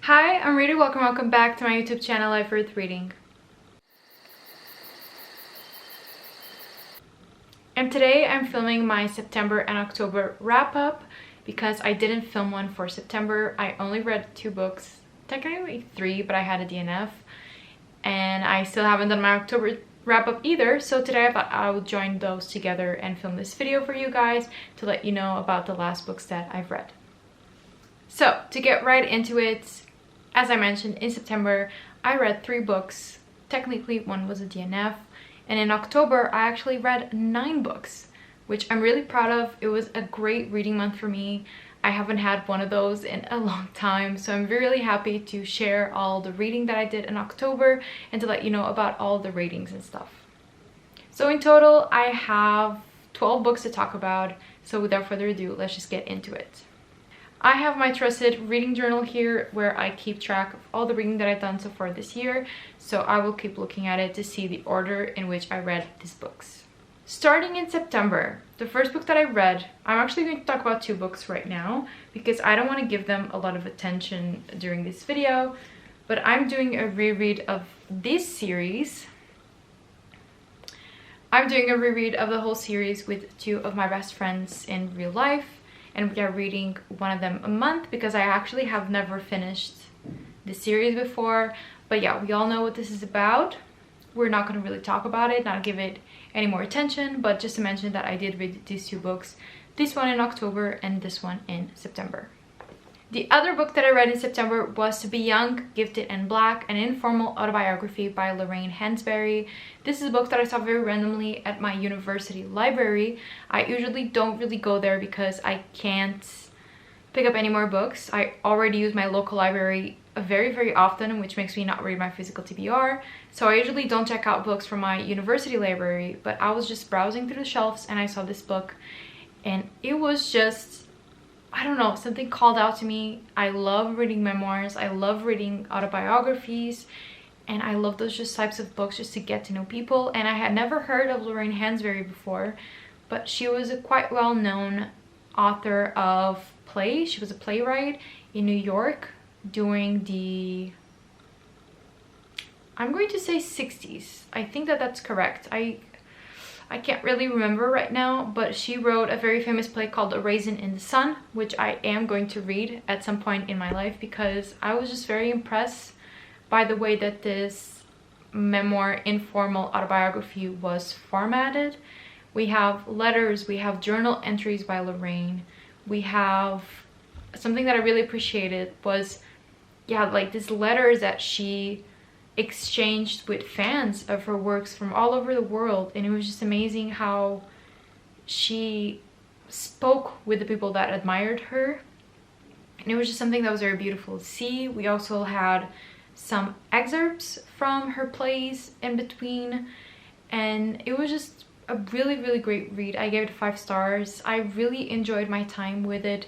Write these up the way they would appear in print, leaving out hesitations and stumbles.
Hi, I'm Rita. Welcome back to my YouTube channel, Life Worth Reading. And today I'm filming my September and October wrap-up because I didn't film one for September. I only read 2 books, technically 3, but I had a DNF. And I still haven't done my October wrap-up either, so today I thought I would join those together and film this video for you guys to let you know about the last books that I've read. So, to get right into it, as I mentioned, in September, I read 3 books. Technically, one was a DNF. And in October, I actually read 9 books, which I'm really proud of. It was a great reading month for me. I haven't had one of those in a long time, so I'm really happy to share all the reading that I did in October and to let you know about all the ratings and stuff. So in total, I have 12 books to talk about. So without further ado, let's just get into it. I have my trusted reading journal here where I keep track of all the reading that I've done so far this year, so I will keep looking at it to see the order in which I read these books. Starting in September, the first book that I read, I'm actually going to talk about 2 books right now because I don't want to give them a lot of attention during this video, but I'm doing a reread of this series. I'm doing a reread of the whole series with 2 of my best friends in real life. And we are reading one of them a month because I actually have never finished the series before. But yeah, we all know what this is about. We're not going to really talk about it, not give it any more attention, but just to mention that I did read these 2 books, this one in October and this one in September. The other book that I read in September was To Be Young, Gifted and Black, an informal autobiography by Lorraine Hansberry. This is a book that I saw very randomly at my university library. I usually don't really go there because I can't pick up any more books. I already use my local library very often, which makes me not read my physical TBR. So I usually don't check out books from my university library, but I was just browsing through the shelves and I saw this book and it was just, I don't know, something called out to me. I love reading memoirs, I love reading autobiographies, and I love those just types of books just to get to know people. And I had never heard of Lorraine Hansberry before, but she was a quite well-known author of plays. She was a playwright in New York during the, I'm going to say 60s. I think that that's correct. I can't really remember right now, but she wrote a very famous play called A Raisin in the Sun, which I am going to read at some point in my life because I was just very impressed by the way that this memoir informal autobiography was formatted. We have letters, we have journal entries by Lorraine. We have something that I really appreciated was, yeah, like these letters that she exchanged with fans of her works from all over the world, and it was just amazing how she spoke with the people that admired her, and it was just something that was very beautiful to see. We also had some excerpts from her plays in between, and it was just a really great read. I gave it 5 stars. I really enjoyed my time with it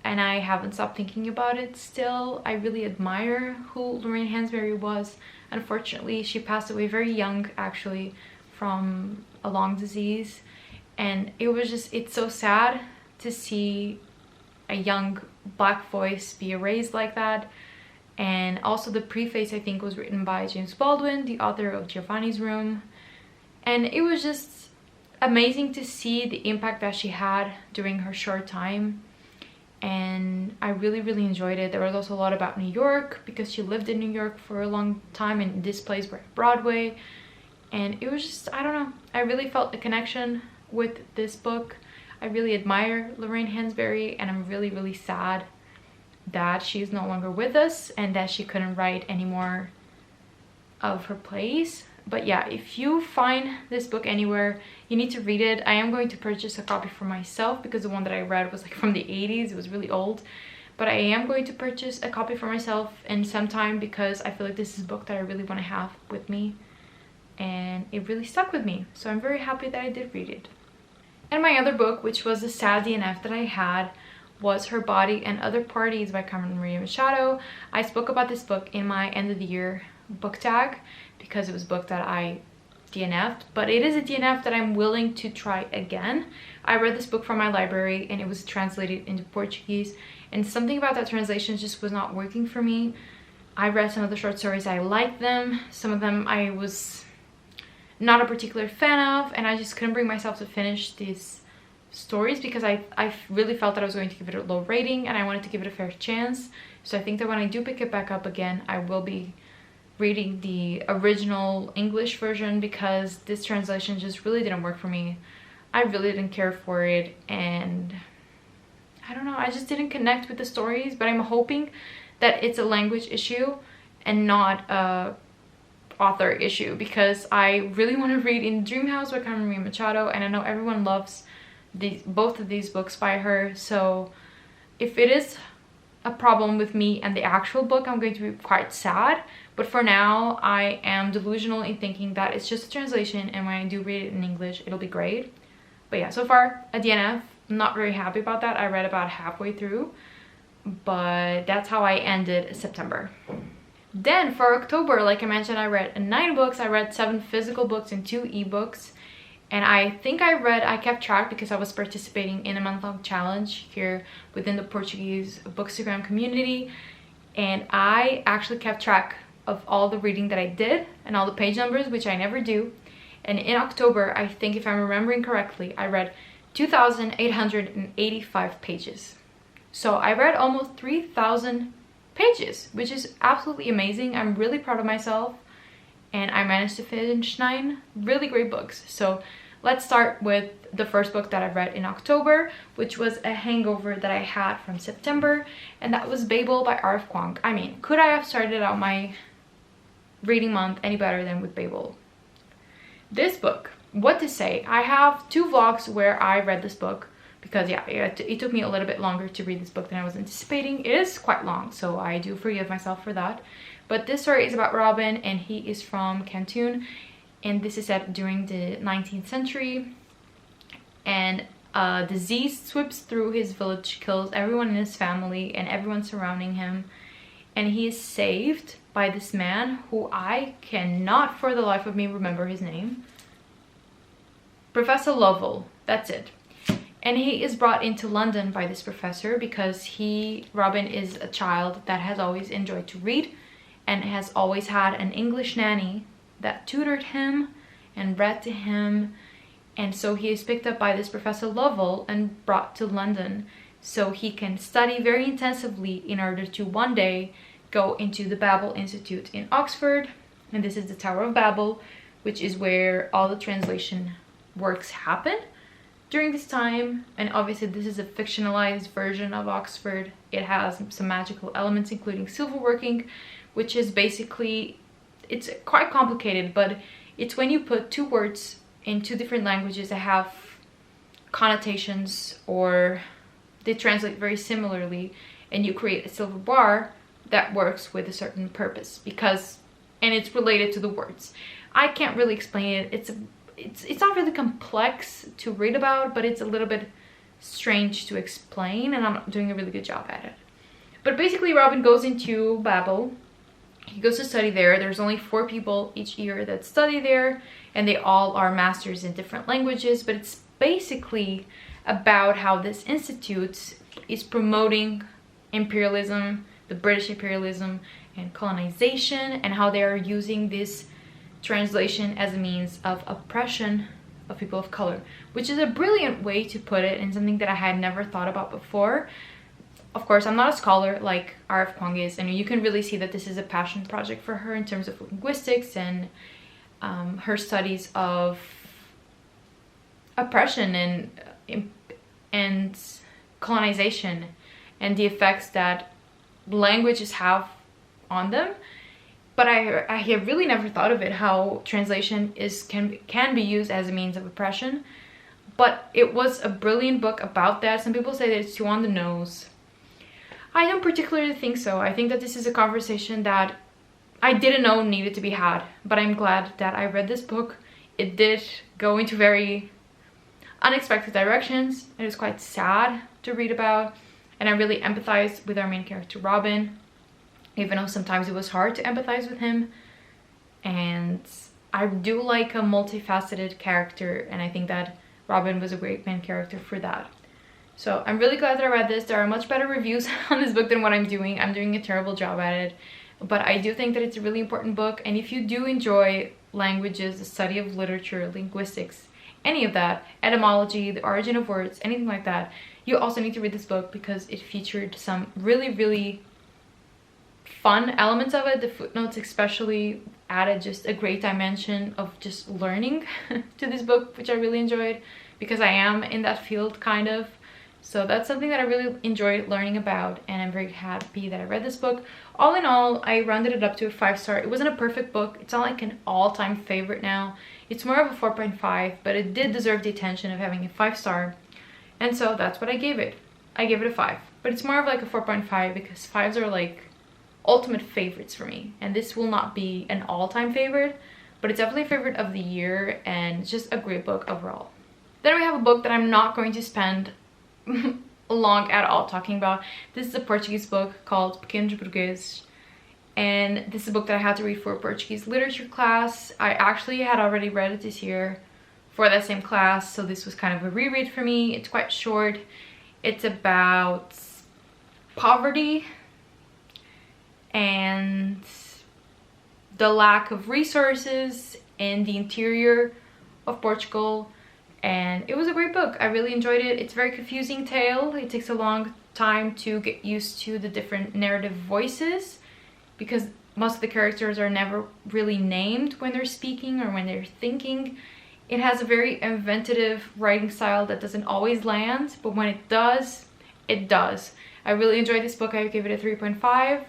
and I haven't stopped thinking about it still. I really admire who Lorraine Hansberry was. Unfortunately, she passed away very young, actually, from a lung disease. And it was just, it's so sad to see a young Black voice be erased like that. And also the preface, I think, was written by James Baldwin, the author of Giovanni's Room. And it was just amazing to see the impact that she had during her short time. And I really enjoyed it. There was also a lot about New York because she lived in New York for a long time and this plays were at Broadway. And it was just, I don't know, I really felt a connection with this book. I really admire Lorraine Hansberry and I'm really sad that she's no longer with us and that she couldn't write any more of her plays. But yeah, if you find this book anywhere, you need to read it. I am going to purchase a copy for myself because the one that I read was like from the 80s. It was really old. But I am going to purchase a copy for myself in some time because I feel like this is a book that I really want to have with me. And it really stuck with me. So I'm very happy that I did read it. And my other book, which was a sad DNF that I had, was Her Body and Other Parties by Carmen Maria Machado. I spoke about this book in my end of the year book tag because it was a book that I DNF'd, but it is a DNF that I'm willing to try again. I read this book from my library and it was translated into Portuguese, and something about that translation just was not working for me. I read some of the short stories, I liked them. Some of them I was not a particular fan of, and I just couldn't bring myself to finish these stories because I really felt that I was going to give it a low rating and I wanted to give it a fair chance. So I think that when I do pick it back up again, I will be reading the original English version because this translation just really didn't work for me. I really didn't care for it, and I don't know, I just didn't connect with the stories, but I'm hoping that it's a language issue and not a author issue, because I really want to read In Dream House by Carmen Maria Machado, and I know everyone loves both of these books by her. So if it is a problem with me and the actual book, I'm going to be quite sad. But for now, I am delusional in thinking that it's just a translation, and when I do read it in English, it'll be great. But yeah, so far, a DNF. I'm not very happy about that. I read about halfway through, but that's how I ended September. Then for October, like I mentioned, I read 9 books. I read 7 physical books and 2 ebooks. And I think I kept track because I was participating in a month-long challenge here within the Portuguese Bookstagram community. And I actually kept track of all the reading that I did and all the page numbers, which I never do. And in October, I think if I'm remembering correctly, I read 2,885 pages. So I read almost 3,000 pages, which is absolutely amazing. I'm really proud of myself, and I managed to finish 9 really great books. So let's start with the first book that I read in October, which was a hangover that I had from September, and that was Babel by R.F. Kuang. I mean, could I have started out my reading month any better than with Babel? This book, what to say? I have 2 vlogs where I read this book because yeah, it took me a little bit longer to read this book than I was anticipating. It is quite long, so I do forgive myself for that. But this story is about Robin, and he is from Canton, and this is set during the 19th century, and a disease sweeps through his village, kills everyone in his family and everyone surrounding him, and he is saved by this man who I cannot for the life of me remember his name. Professor Lovell, that's it. And he is brought into London by this professor because Robin is a child that has always enjoyed to read and has always had an English nanny that tutored him and read to him. And so he is picked up by this Professor Lovell and brought to London so he can study very intensively in order to one day go into the Babel Institute in Oxford. And this is the Tower of Babel, which is where all the translation works happen during this time. And obviously this is a fictionalized version of Oxford. It has some magical elements, including silverworking, which is basically, it's quite complicated, but it's when you put 2 words in 2 different languages that have connotations or they translate very similarly, and you create a silver bar that works with a certain purpose, and it's related to the words. I can't really explain it. It's not really complex to read about, but it's a little bit strange to explain, and I'm not doing a really good job at it. But basically, Robin goes into Babel. He goes to study there. There's only 4 people each year that study there, and they all are masters in different languages. But it's basically about how this institute is promoting imperialism, the British imperialism and colonization, and how they are using this translation as a means of oppression of people of color, which is a brilliant way to put it and something that I had never thought about before. Of course, I'm not a scholar like R.F. Kuang is, and you can really see that this is a passion project for her in terms of linguistics and her studies of oppression and colonization and the effects that languages have on them. But I have really never thought of it, how translation can be used as a means of oppression. But it was a brilliant book about that. Some people say that it's too on the nose. I don't particularly think so. I think that this is a conversation that I didn't know needed to be had, but I'm glad that I read this book. It did go into very unexpected directions. It was quite sad to read about, and I really empathized with our main character Robin, even though sometimes it was hard to empathize with him. And I do like a multifaceted character, and I think that Robin was a great main character for that. So I'm really glad that I read this. There are much better reviews on this book than what I'm doing. I'm doing a terrible job at it. But I do think that it's a really important book. And if you do enjoy languages, the study of literature, linguistics, any of that, etymology, the origin of words, anything like that, you also need to read this book because it featured some really, really fun elements of it. The footnotes especially added just a great dimension of just learning to this book, which I really enjoyed because I am in that field kind of. So that's something that I really enjoyed learning about, and I'm very happy that I read this book. All in all, I rounded it up to a 5-star. It wasn't a perfect book. It's not like an all-time favorite now. It's more of a 4.5, but it did deserve the attention of having a 5-star. And so that's what I gave it. I gave it a 5. But it's more of like a 4.5 because 5s are like ultimate favorites for me. And this will not be an all-time favorite, but it's definitely a favorite of the year, and it's just a great book overall. Then we have a book that I'm not going to spend long at all talking about. This is a Portuguese book called Pequenos burgueses, and this is a book that I had to read for a Portuguese literature class. I actually had already read it this year for that same class, so this was kind of a reread for me. It's quite short. It's about poverty and the lack of resources in the interior of Portugal. And it was a great book. I really enjoyed it. It's a very confusing tale. It takes a long time to get used to the different narrative voices because most of the characters are never really named when they're speaking or when they're thinking. It has a very inventive writing style that doesn't always land, but when it does, it does. I really enjoyed this book. I gave it a 3.5.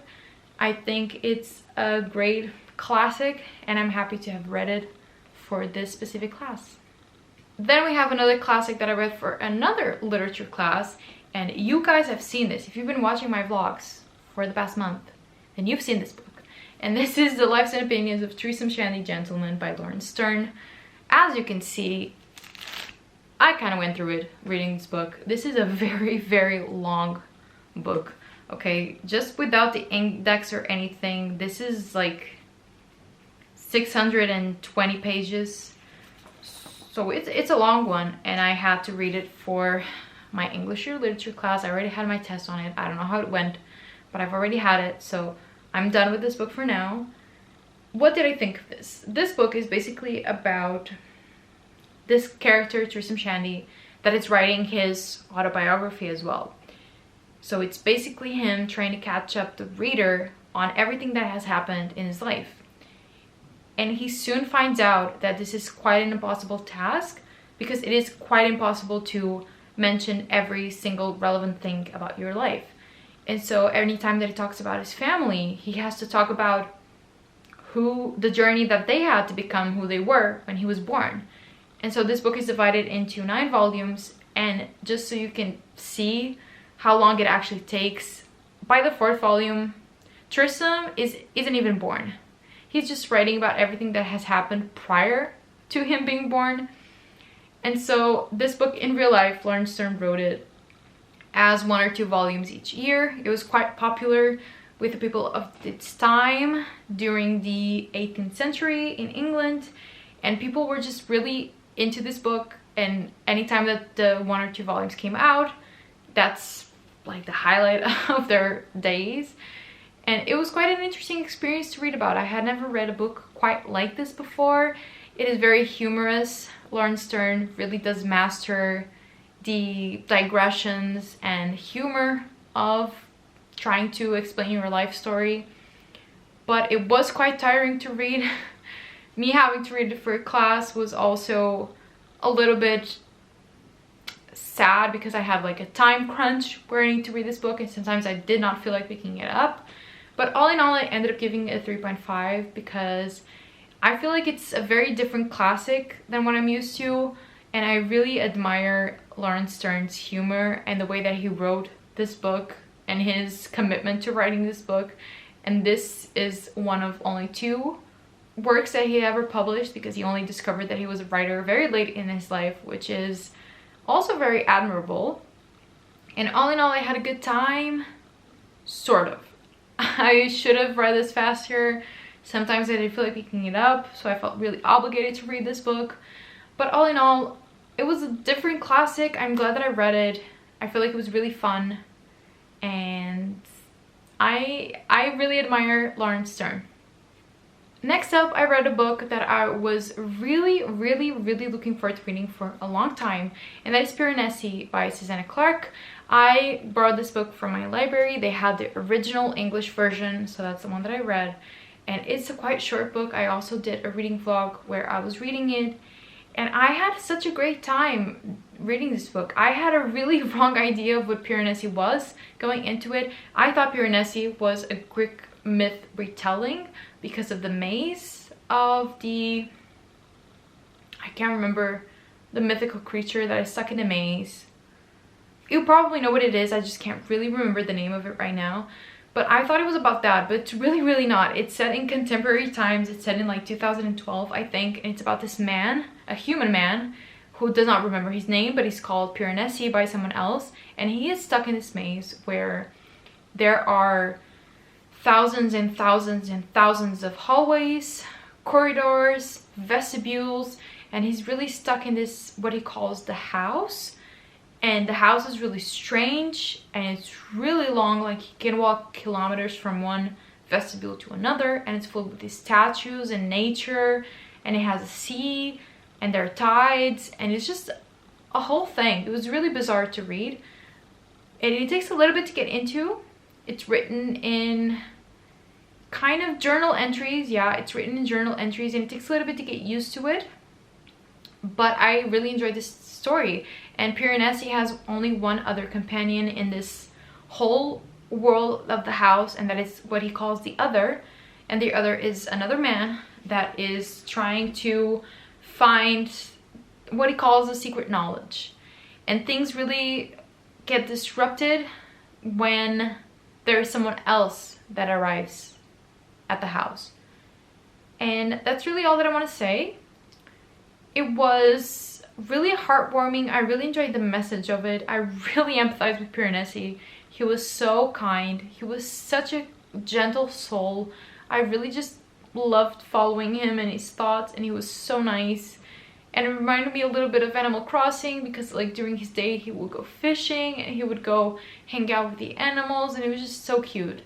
I think it's a great classic, and I'm happy to have read it for this specific class. Then we have another classic that I read for another literature class, and you guys have seen this. If you've been watching my vlogs for the past month, then you've seen this book. And this is The Lives and Opinions of Tristram, Shandy, Gentleman by Lawrence Stern. As you can see, I kind of went through it reading this book. This is a very, very long book, okay? Just without the index or anything, this is like 620 pages. So it's a long one, and I had to read it for my English literature class. I already had my test on it. I don't know how it went, but I've already had it, so I'm done with this book for now. What did I think of this? This book is basically about this character, Tristram Shandy, that is writing his autobiography as well. So it's basically him trying to catch up the reader on everything that has happened in his life. And he soon finds out that this is quite an impossible task because it is quite impossible to mention every single relevant thing about your life. And so anytime that he talks about his family, he has to talk about the journey that they had to become who they were when he was born. And so this book is divided into 9 volumes, and just so you can see how long it actually takes, by the 4th volume, Tristram isn't even born. He's just writing about everything that has happened prior to him being born. And so this book in real life, Lawrence Stern wrote it as 1 or 2 volumes each year. It was quite popular with the people of its time during the 18th century in England. And people were just really into this book. And anytime that the 1 or 2 volumes came out, that's like the highlight of their days. And it was quite an interesting experience to read about. I had never read a book quite like this before. It is very humorous. Lawrence Stern really does master the digressions and humor of trying to explain your life story. But it was quite tiring to read. Me having to read it for a class was also a little bit sad because I had like a time crunch where I need to read this book, and sometimes I did not feel like picking it up. But all in all, I ended up giving it a 3.5 because I feel like it's a very different classic than what I'm used to, and I really admire Lawrence Stern's humor and the way that he wrote this book and his commitment to writing this book. And this is one of only 2 works that he ever published because he only discovered that he was a writer very late in his life, which is also very admirable. And all in all, I had a good time, sort of. I should have read this faster Sometimes I didn't feel like picking it up, so I felt really obligated to read this book. But all in all, it was a different classic. I'm glad that I read it. I feel like it was really fun, and I really admire Lawrence Stern. Next up, I read a book that I was really looking forward to reading for a long time, and that is Piranesi by Susanna Clarke. I borrowed this book from my library. They had the original English version, so that's the one that I read. And it's a quite short book. I also did a reading vlog where I was reading it, and I had such a great time reading this book. I had a really wrong idea of what Piranesi was going into it. I thought Piranesi was a Greek myth retelling because of the maze of the, I can't remember, the mythical creature that is stuck in a maze. You probably know what it is, I just can't really remember the name of it right now. But I thought it was about that, but it's really not. It's set in contemporary times. It's set in like 2012, I think, and it's about this man, a human man, who does not remember his name, but he's called Piranesi by someone else, and he is stuck in this maze where there are thousands and thousands and thousands of hallways, corridors, vestibules, and he's really stuck in this, what he calls the house. And the house is really strange, and it's really long, like he can walk kilometers from one vestibule to another, and it's full with these statues and nature, and it has a sea, and there are tides, and it's just a whole thing. It was really bizarre to read, and it takes a little bit to get into. It's written in kind of journal entries. Yeah, it's written in journal entries, and it takes a little bit to get used to it, but I really enjoyed this story. And Piranesi has only one other companion in this whole world of the house, and that is what he calls the other. And the other is another man that is trying to find what he calls a secret knowledge. And things really get disrupted when there is someone else that arrives at the house. And that's really all that I want to say. It was really heartwarming. I really enjoyed the message of it. I really empathized with Piranesi. He was so kind. He was such a gentle soul. I really just loved following him and his thoughts, and he was so nice. And it reminded me a little bit of Animal Crossing, because like during his day he would go fishing and he would go hang out with the animals, and it was just so cute,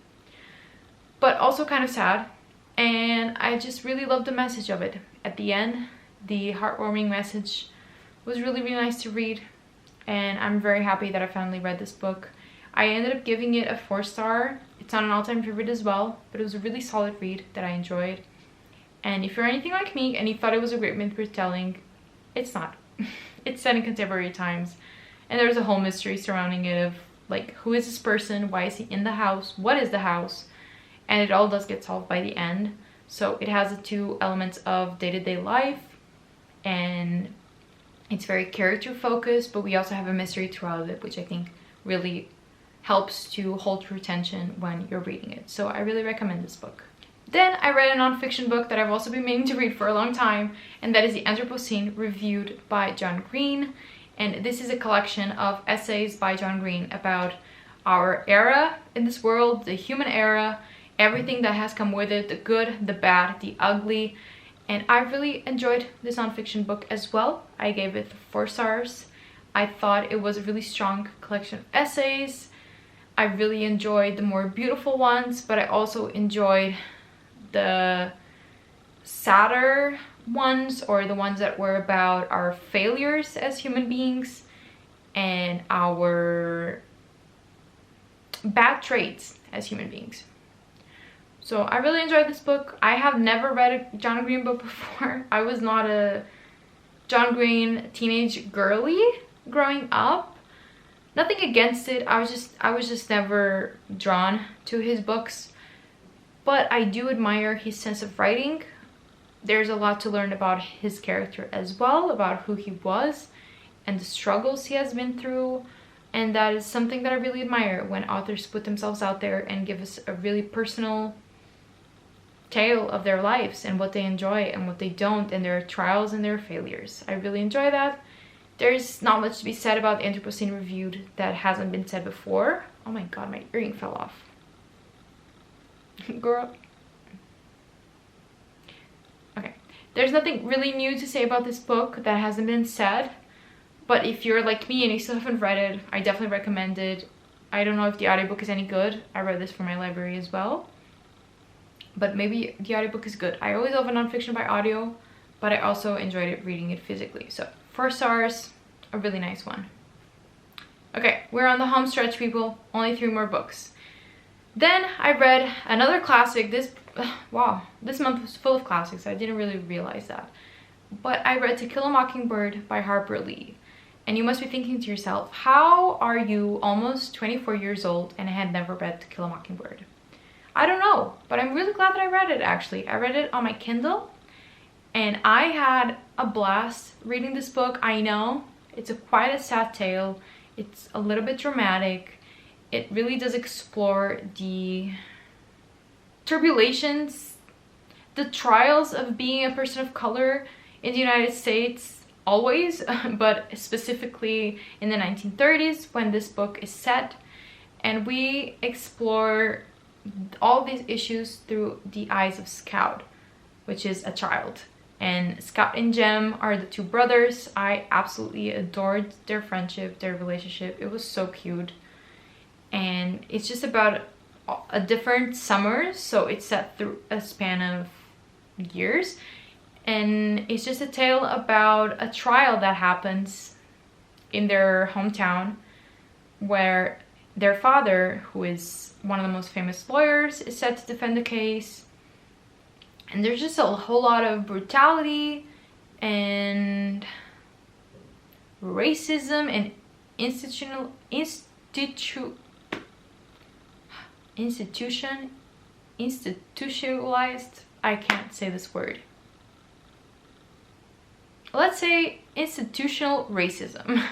but also kind of sad. And I just really loved the message of it. At the end, the heartwarming message was really nice to read, and I'm very happy that I finally read this book. I ended up giving it a 4-star. It's not an all-time favorite as well, but it was a really solid read that I enjoyed. And if you're anything like me and you thought it was a great myth retelling, it's not. It's set in contemporary times, and there's a whole mystery surrounding it of like, who is this person, why is he in the house, what is the house, and it all does get solved by the end. So it has the two elements of day-to-day life, and it's very character focused, but we also have a mystery throughout it, which I think really helps to hold your attention when you're reading it. So I really recommend this book. Then I read a non-fiction book that I've also been meaning to read for a long time, and that is The Anthropocene, reviewed by John Green. And this is a collection of essays by John Green about our era in this world, the human era, everything that has come with it, the good, the bad, the ugly. And I really enjoyed this nonfiction book as well. I gave it 4 stars. I thought it was a really strong collection of essays. I really enjoyed the more beautiful ones, but I also enjoyed the sadder ones, or the ones that were about our failures as human beings and our bad traits as human beings. So I really enjoyed this book. I have never read a John Green book before. I was not a John Green teenage girly growing up. Nothing against it. I was just never drawn to his books. But I do admire his sense of writing. There's a lot to learn about his character as well, about who he was and the struggles he has been through. And that is something that I really admire, when authors put themselves out there and give us a really personal tale of their lives and what they enjoy and what they don't, and their trials and their failures. I really enjoy that. There's not much to be said about the Anthropocene reviewed that hasn't been said before. Oh my god, my earring fell off. Girl. There's nothing really new to say about this book that hasn't been said, but if you're like me and you still haven't read it, I definitely recommend it. I don't know if the audiobook is any good. I read this from my library as well, but maybe the audiobook is good. I always love a nonfiction by audio, but I also enjoyed it reading it physically. So 4 stars, a really nice one. Okay, we're on the home stretch, people. Only 3 more books. Then I read another classic. Wow, this month was full of classics. I didn't really realize that. But I read To Kill a Mockingbird by Harper Lee. And you must be thinking to yourself, how are you almost 24 years old and I had never read To Kill a Mockingbird? I don't know, but I'm really glad that I read it actually. I read it on my Kindle and I had a blast reading this book. I know it's quite a sad tale. It's a little bit dramatic. It really does explore the tribulations, the trials of being a person of color in the United States, always, but specifically in the 1930s when this book is set. And we explore all these issues through the eyes of Scout, which is a child. And Scout and Jem are the 2 brothers. I absolutely adored their friendship, their relationship. It was so cute. And it's just about a different summers, so it's set through a span of years. And it's just a tale about a trial that happens in their hometown where their father, who is one of the most famous lawyers, is set to defend the case. And there's just a whole lot of brutality and racism and institutionalized, I can't say this word. Let's say institutional racism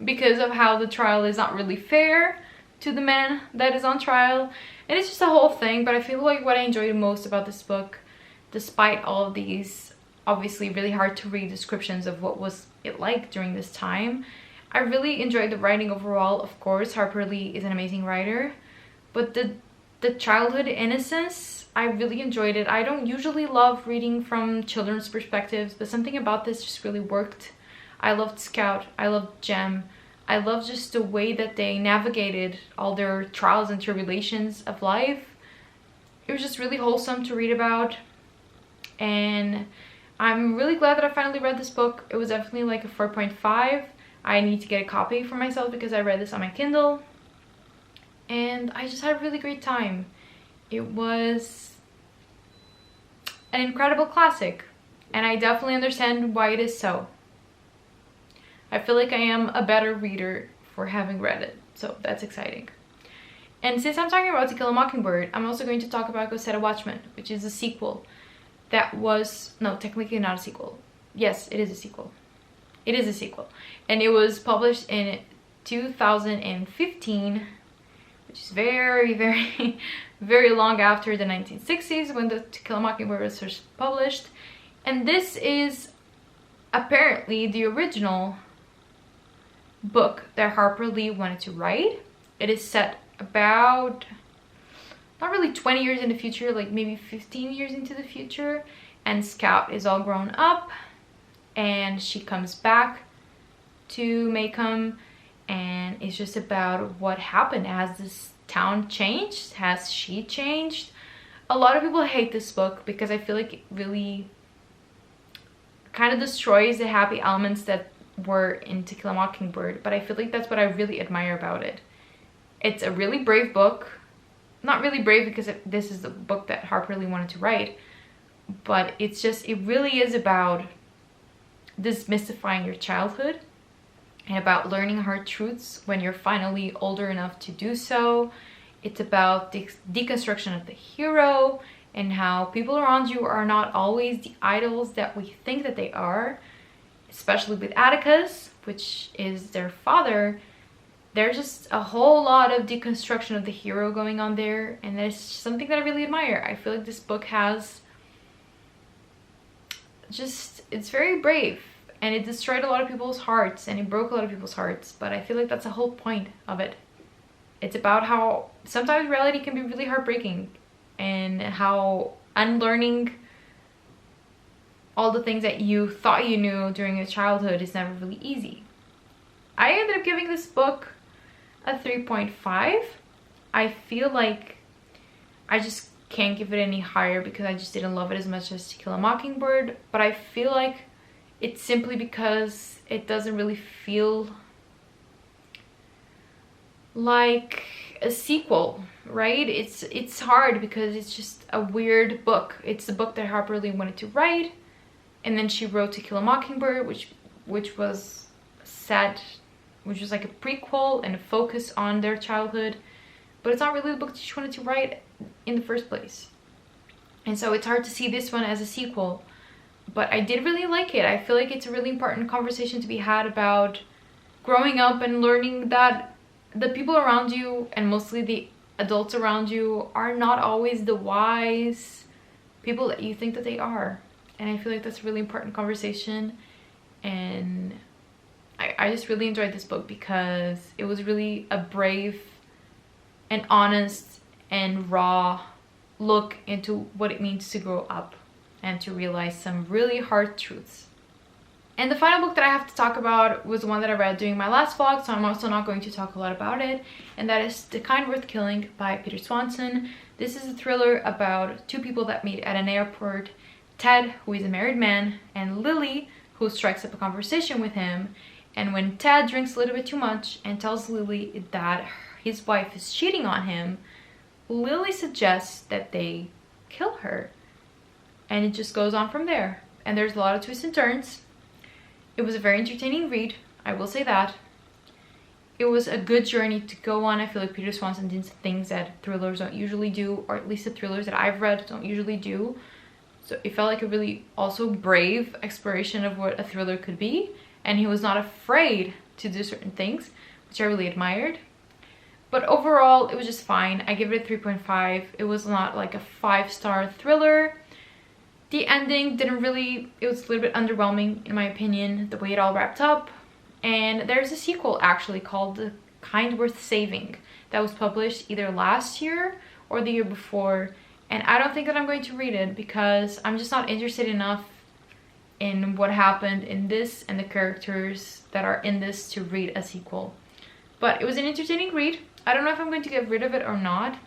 because of how the trial is not really fair to the man that is on trial. And it's just a whole thing, but I feel like what I enjoyed most about this book, despite all of these obviously really hard to read descriptions of what was it like during this time, I really enjoyed the writing overall. Of course, Harper Lee is an amazing writer, but the childhood innocence, I really enjoyed it. I don't usually love reading from children's perspectives, but something about this just really worked. I loved Scout, I loved Jem, I loved just the way that they navigated all their trials and tribulations of life. It was just really wholesome to read about. And I'm really glad that I finally read this book. It was definitely like a 4.5. I need to get a copy for myself because I read this on my Kindle. And I just had a really great time. It was an incredible classic. And I definitely understand why it is so. I feel like I am a better reader for having read it. So that's exciting. And since I'm talking about To Kill a Mockingbird, I'm also going to talk about Go Set a Watchman, which is a sequel. That was, no, technically not a sequel. Yes, it is a sequel. It is a sequel. And it was published in 2015, which is very, very, very long after the 1960s when the To Kill a Mockingbird was first published. And this is apparently the original book that Harper Lee wanted to write. It is set about, not really 20 years in the future, like maybe 15 years into the future, and Scout is all grown up and she comes back to Maycomb, and it's just about what happened. Has this town changed? Has she changed? A lot of people hate this book because I feel like it really kind of destroys the happy elements that were in To Kill a Mockingbird, but I feel like that's what I really admire about it. It's a really brave book. Not really brave because this is the book that Harper Lee wanted to write, but it's just, it really is about demystifying your childhood and about learning hard truths when you're finally older enough to do so. It's about the deconstruction of the hero and how people around you are not always the idols that we think that they are, especially with Atticus, which is their father. There's just a whole lot of deconstruction of the hero going on there, and there's something that I really admire. I feel like this book has just, it's very brave, and it destroyed a lot of people's hearts, and it broke a lot of people's hearts, but I feel like that's the whole point of it. It's about how sometimes reality can be really heartbreaking, and how unlearning all the things that you thought you knew during your childhood is never really easy. I ended up giving this book a 3.5. I feel like I just can't give it any higher because I just didn't love it as much as To Kill a Mockingbird, but I feel like it's simply because it doesn't really feel like a sequel, right? It's hard because it's just a weird book. It's the book that Harper Lee wanted to write, and then she wrote To Kill a Mockingbird, which was sad, which was like a prequel and a focus on their childhood, but it's not really the book that she wanted to write in the first place. And so it's hard to see this one as a sequel, but I did really like it. I feel like it's a really important conversation to be had about growing up and learning that the people around you, and mostly the adults around you, are not always the wise people that you think that they are. And I feel like that's a really important conversation, and I just really enjoyed this book because it was really a brave and honest and raw look into what it means to grow up and to realize some really hard truths. And the final book that I have to talk about was the one that I read during my last vlog, so I'm also not going to talk a lot about it, and that is The Kind Worth Killing by Peter Swanson. This is a thriller about two people that meet at an airport, Ted, who is a married man, and Lily, who strikes up a conversation with him. And when Ted drinks a little bit too much and tells Lily that his wife is cheating on him, Lily suggests that they kill her. And it just goes on from there. And there's a lot of twists and turns. It was a very entertaining read, I will say that. It was a good journey to go on. I feel like Peter Swanson did things that thrillers don't usually do, or at least the thrillers that I've read don't usually do. So it felt like a really also brave exploration of what a thriller could be. And he was not afraid to do certain things, which I really admired. But overall, it was just fine. I give it a 3.5. It was not like a 5-star thriller. The ending didn't really, it was a little bit underwhelming in my opinion, the way it all wrapped up. And there's a sequel actually called The Kind Worth Saving that was published either last year or the year before. And I don't think that I'm going to read it because I'm just not interested enough in what happened in this and the characters that are in this to read a sequel. But it was an entertaining read. I don't know if I'm going to get rid of it or not.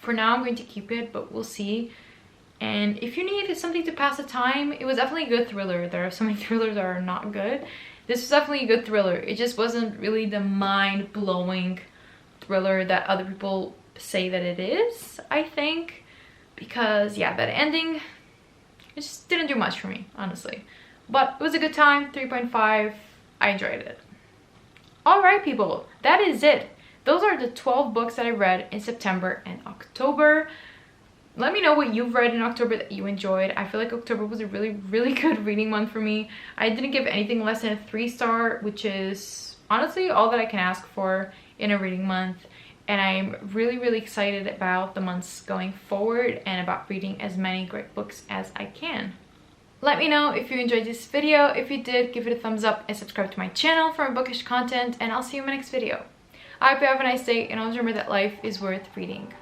For now, I'm going to keep it, but we'll see. And if you need something to pass the time, it was definitely a good thriller. There are so many thrillers that are not good. This was definitely a good thriller. It just wasn't really the mind-blowing thriller that other people say that it is, I think. Because, yeah, that ending, it just didn't do much for me, honestly. But it was a good time, 3.5. I enjoyed it. Alright, people, that is it. Those are the 12 books that I read in September and October. Let me know what you've read in October that you enjoyed. I feel like October was a really, really good reading month for me. I didn't give anything less than a 3-star, which is honestly all that I can ask for in a reading month. And I'm really, really excited about the months going forward and about reading as many great books as I can. Let me know if you enjoyed this video. If you did, give it a thumbs up and subscribe to my channel for more bookish content. And I'll see you in my next video. I hope you have a nice day, and always remember that life is worth reading.